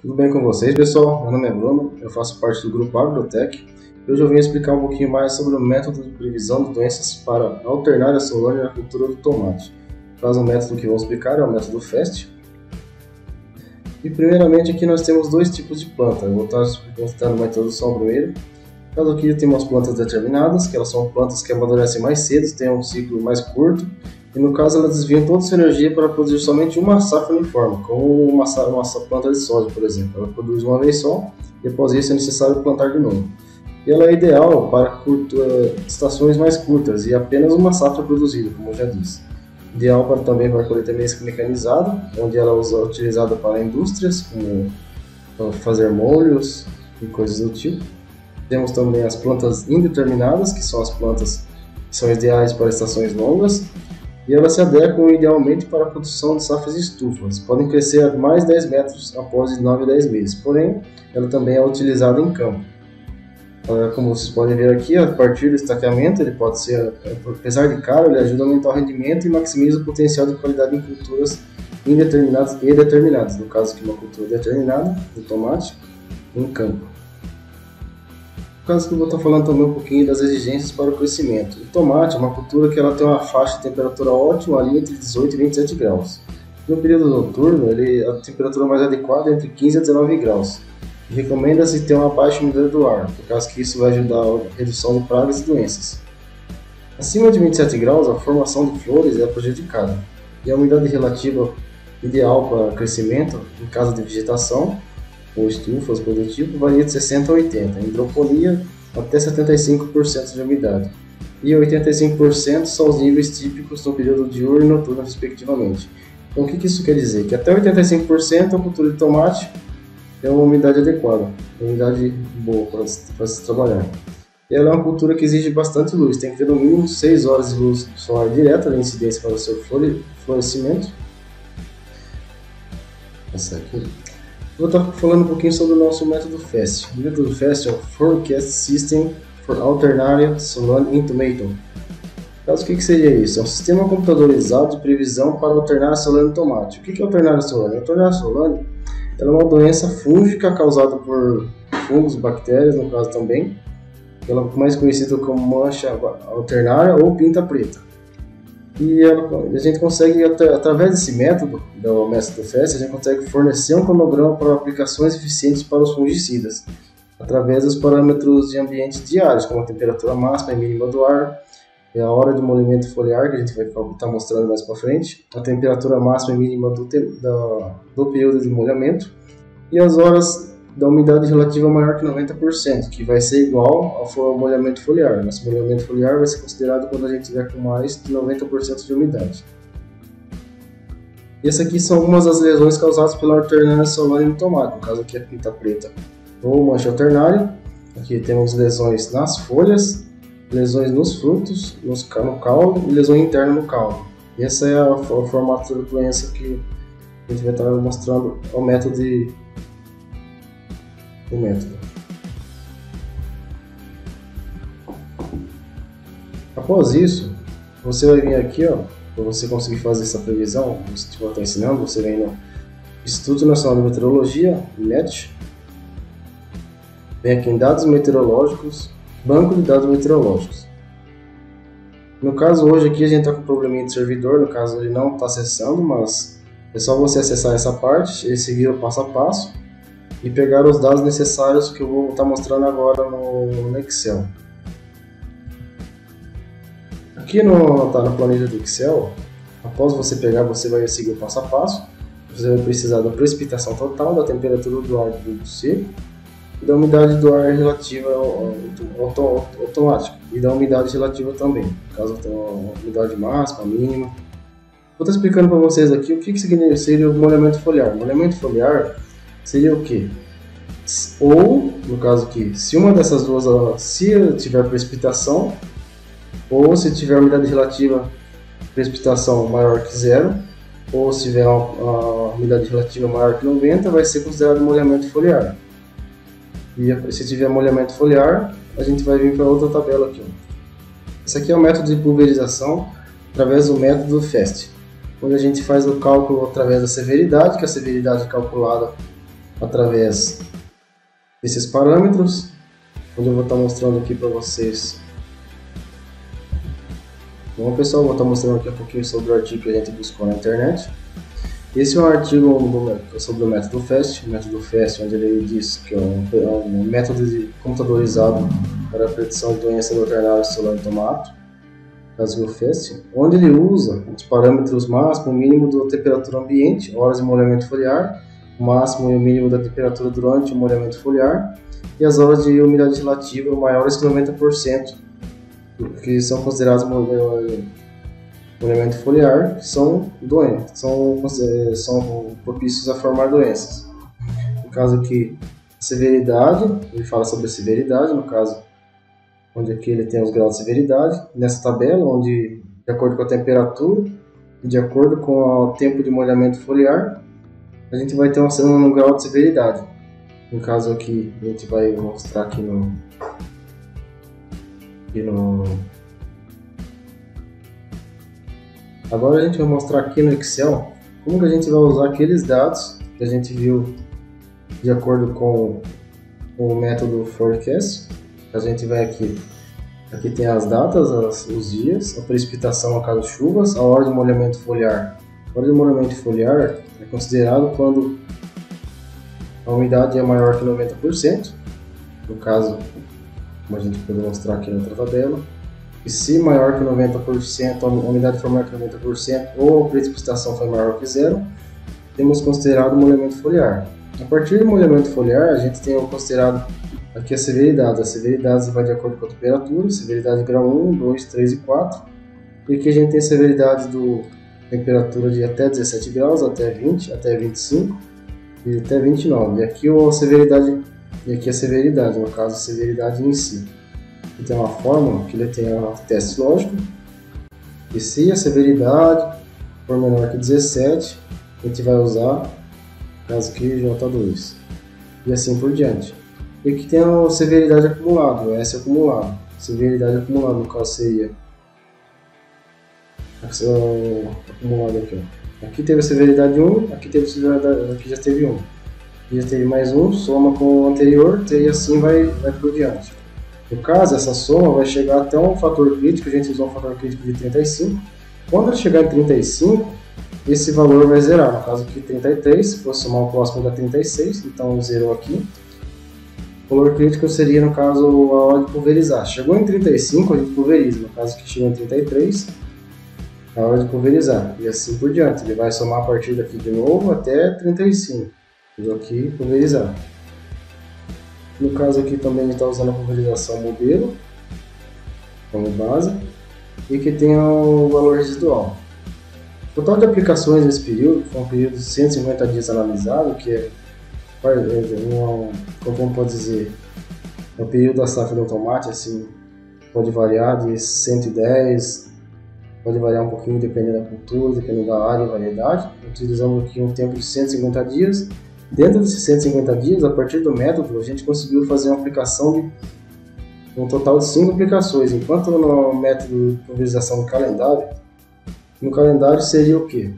Tudo bem com vocês, pessoal? Meu nome é Bruno, eu faço parte do grupo Agrotech e hoje eu vim explicar um pouquinho mais sobre o método de previsão de doenças para alternar a Solange na cultura do tomate. No caso, o método que vou explicar é o método FAST. E primeiramente aqui nós temos dois tipos de planta. Eu vou estar mostrando uma introdução primeiro. No caso aqui temos as plantas determinadas, que elas são plantas que amadurecem mais cedo, têm um ciclo mais curto. E no caso elas desviam toda sua energia para produzir somente uma safra uniforme, como uma planta de soja, por exemplo. Ela produz uma vez só e após isso é necessário plantar de novo. E ela é ideal para estações mais curtas e apenas uma safra produzida, como eu já disse. Ideal também para colheita mecanizada, onde ela é utilizada para indústrias, como para fazer molhos e coisas do tipo. Temos também as plantas indeterminadas, que são as plantas que são ideais para estações longas. E elas se adequam idealmente para a produção de safras de estufas. Podem crescer a mais 10 metros após 9 a 10 meses, porém, ela também é utilizada em campo. Como vocês podem ver aqui, a partir do estaqueamento, ele pode ser, apesar de caro, ele ajuda a aumentar o rendimento e maximiza o potencial de qualidade em culturas indeterminadas e determinadas. No caso aqui, uma cultura determinada, do tomate, em campo. No caso que eu vou estar falando também um pouquinho das exigências para o crescimento. O tomate é uma cultura que ela tem uma faixa de temperatura ótima ali entre 18 e 27 graus. No período noturno, a temperatura mais adequada é entre 15 a 19 graus. Recomenda-se ter uma baixa umidade do ar, por causa que isso vai ajudar a redução de pragas e doenças. Acima de 27 graus, a formação de flores é prejudicada. E a umidade relativa ideal para crescimento, em caso de vegetação, ou estufas, coisa do tipo, varia de 60 a 80, em hidroponia até 75% de umidade, e 85% são os níveis típicos no período diurno e noturno, respectivamente. Então o que isso quer dizer? Que até 85% a cultura de tomate é uma umidade adequada, uma umidade boa para se trabalhar. E ela é uma cultura que exige bastante luz, tem que ter no mínimo 6 horas de luz solar direta de incidência para o seu florescimento. Essa aqui. Vou estar falando um pouquinho sobre o nosso método FAST. O método FAST é o Forecast System for Alternaria Solange in Tomato. Caso, o que seria isso? É um sistema computadorizado de previsão para alternar a Solange em tomate. O que é alternar a Solange? Alternar a Solange é uma doença fúngica causada por fungos e bactérias, no caso também. Ela é mais conhecida como mancha alternária ou pinta preta. E a gente consegue, através desse método, do método FAST, a gente consegue fornecer um cronograma para aplicações eficientes para os fungicidas, através dos parâmetros de ambiente diários, como a temperatura máxima e mínima do ar, a hora de molhamento foliar, que a gente vai estar mostrando mais para frente, a temperatura máxima e mínima do período de molhamento, e as horas da umidade relativa maior que 90%, que vai ser igual ao molhamento foliar. Nosso molhamento foliar vai ser considerado quando a gente tiver com mais de 90% de umidade. E essas aqui são algumas das lesões causadas pela alternária solar no tomate, no caso aqui é a pinta preta ou mancha alternária. Aqui temos lesões nas folhas, lesões nos frutos, no caule e lesão interna no caule. E essa é o formato da doença que a gente vai estar mostrando o método Após isso, você vai vir aqui, para você conseguir fazer essa previsão, se eu estar ensinando, você vem no Instituto Nacional de Meteorologia, INMET, vem aqui em Dados Meteorológicos, Banco de Dados Meteorológicos. No caso, hoje aqui a gente está com um probleminha de servidor, no caso ele não está acessando, mas é só você acessar essa parte e seguir o passo a passo e pegar os dados necessários que eu vou estar mostrando agora no Excel. Aqui na planilha do Excel, após você pegar, você vai seguir o passo a passo. Você vai precisar da precipitação total, da temperatura do ar do seco e da umidade do ar relativa automática e da umidade relativa também, caso tenha uma umidade máxima, mínima. Vou estar explicando para vocês aqui o que seria o molhamento foliar. O molhamento foliar seria o que? Ou, no caso aqui, se uma dessas duas, se tiver precipitação, ou se tiver umidade relativa, precipitação maior que zero, ou se tiver uma umidade relativa maior que 90, vai ser considerado molhamento foliar. E se tiver molhamento foliar, a gente vai vir para outra tabela aqui. Esse aqui é o método de pulverização através do método FAST, onde a gente faz o cálculo através da severidade, que a severidade é calculada através desses parâmetros, onde eu vou estar mostrando aqui para vocês. Bom, pessoal, vou estar mostrando aqui um pouquinho sobre o artigo que a gente buscou na internet. Esse é um artigo sobre o método FAST, onde ele diz que é um método computadorizado para a predição de doenças alternárias celular em tomate, caso FAST, onde ele usa os parâmetros máximo e mínimo da temperatura ambiente, horas de molhamento foliar, o máximo e o mínimo da temperatura durante o molhamento foliar e as horas de umidade relativa maiores que 90%, que são considerados molhamento foliar, que são doentes, são propícios a formar doenças. No caso aqui, severidade, ele fala sobre a severidade, no caso, onde aqui ele tem os graus de severidade, nessa tabela, onde de acordo com a temperatura e de acordo com o tempo de molhamento foliar, a gente vai ter um grau de severidade. No caso aqui, a gente vai mostrar aqui no Agora a gente vai mostrar aqui no Excel como que a gente vai usar aqueles dados que a gente viu de acordo com o método Forecast. A gente vai aqui tem as datas, os dias, a precipitação a caso de chuvas, a hora de molhamento foliar. A hora de molhamento foliar é considerado quando a umidade é maior que 90%, no caso, como a gente pode mostrar aqui na outra tabela. E se maior que 90%, a umidade for maior que 90% ou a precipitação for maior que zero, temos considerado molhamento foliar. A partir do molhamento foliar, a gente tem o considerado aqui a severidade. A severidade vai de acordo com a temperatura, severidade de grau 1, 2, 3 e 4. E aqui a gente tem a severidade do temperatura de até 17 graus, até 20, até 25 e até 29. E aqui a severidade, no caso a severidade em si. Aqui tem uma fórmula que ele tem um teste lógico, e se a severidade for menor que 17, a gente vai usar, caso aqui, J2, e assim por diante. E aqui tem a severidade acumulada, o S acumulado. Severidade acumulada, no caso seria acumulado aqui. Aqui teve a severidade 1, aqui teve a severidade, aqui já teve 1. Aqui já teve mais 1, soma com o anterior, e assim vai por diante. No caso, essa soma vai chegar até um fator crítico, a gente usou um fator crítico de 35. Quando ele chegar em 35, esse valor vai zerar. No caso aqui 33, se for somar o próximo dá 36, então zerou aqui. O valor crítico seria, no caso, a hora de pulverizar. Chegou em 35, a gente pulveriza. No caso aqui chegou em 33, a hora de pulverizar. E assim por diante. Ele vai somar a partir daqui de novo até 35. E aqui pulverizar. No caso aqui também a gente está usando a pulverização modelo como base e que tem o valor residual. O total de aplicações nesse período foi um período de 150 dias analisado, que é como pode dizer, o período da safra do tomate, assim, pode variar de 110, pode variar um pouquinho dependendo da cultura, dependendo da área e variedade. Utilizamos aqui um tempo de 150 dias. Dentro desses 150 dias, a partir do método, a gente conseguiu fazer uma aplicação de um total de 5 aplicações, enquanto no método de pulverização do calendário, no calendário seria o quê?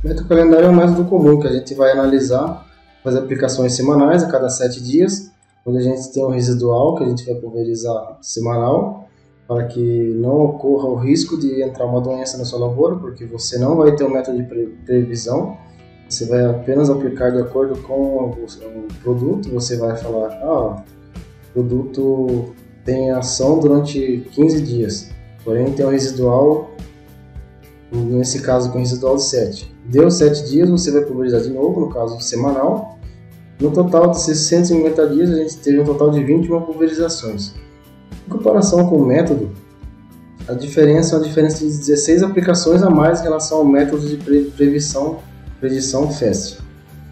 O método calendário é um método comum que a gente vai analisar, fazer aplicações semanais a cada 7 dias, onde a gente tem um residual que a gente vai pulverizar semanal, para que não ocorra o risco de entrar uma doença na sua lavoura, porque você não vai ter um método de previsão. Você vai apenas aplicar de acordo com o produto. Você vai falar, o produto tem ação durante 15 dias, porém tem um residual, nesse caso com residual de 7. Deu 7 dias, você vai pulverizar de novo, no caso semanal. No total desses 150 dias, a gente teve um total de 21 pulverizações. Em comparação com o método, a diferença é uma diferença de 16 aplicações a mais em relação ao método de predição FAST.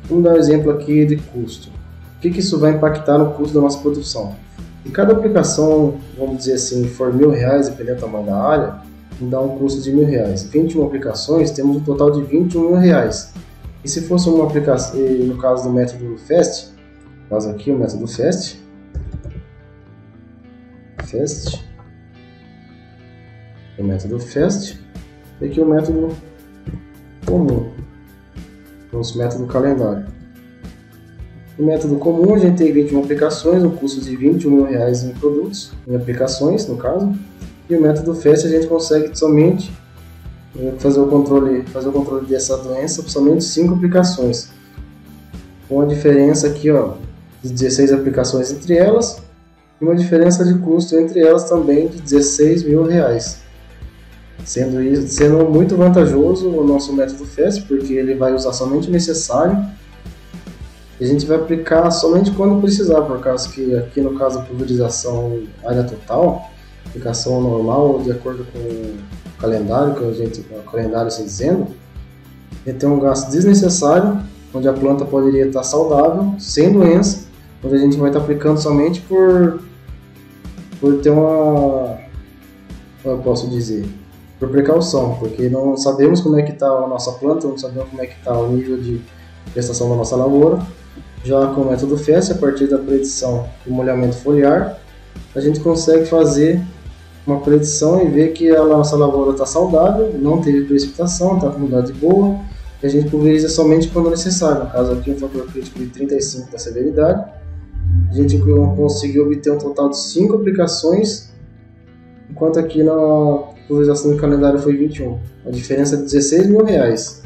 Vamos dar um exemplo aqui de custo. O que isso vai impactar no custo da nossa produção? Se cada aplicação, vamos dizer assim, for R$1.000, dependendo do tamanho da área, dá um custo de R$1.000. 21 aplicações, temos um total de R$21.000. E se fosse uma aplicação, no caso do método FAST, no caso aqui o método FAST, o método FAST, e aqui o método comum, o método calendário. No método comum, a gente tem 21 aplicações, um custo de R$ 21.000 em produtos, em aplicações, no caso. E o método FAST a gente consegue somente fazer o controle dessa doença por somente 5 aplicações. Com a diferença aqui, ó, de 16 aplicações entre elas, e uma diferença de custo entre elas também de R$ 16.000. Sendo muito vantajoso o nosso método FAST, porque ele vai usar somente o necessário. A gente vai aplicar somente quando precisar, por causa que aqui no caso a pulverização área total, aplicação normal de acordo com o calendário, o calendário está dizendo, a gente tem um gasto desnecessário, onde a planta poderia estar saudável, sem doença, onde a gente vai estar aplicando somente por ter como eu posso dizer, por precaução, porque não sabemos como é que está a nossa planta, não sabemos como é que está o nível de prestação da nossa lavoura. Já com o método FAST, a partir da predição do molhamento foliar, a gente consegue fazer uma predição e ver que a nossa lavoura está saudável, não teve precipitação, está com umidade boa, e a gente pulveriza somente quando necessário. No caso aqui, um fator crítico de 35 da severidade. A gente conseguiu obter um total de 5 aplicações, enquanto aqui na pulverização do calendário foi 21. A diferença é de R$ 16.000.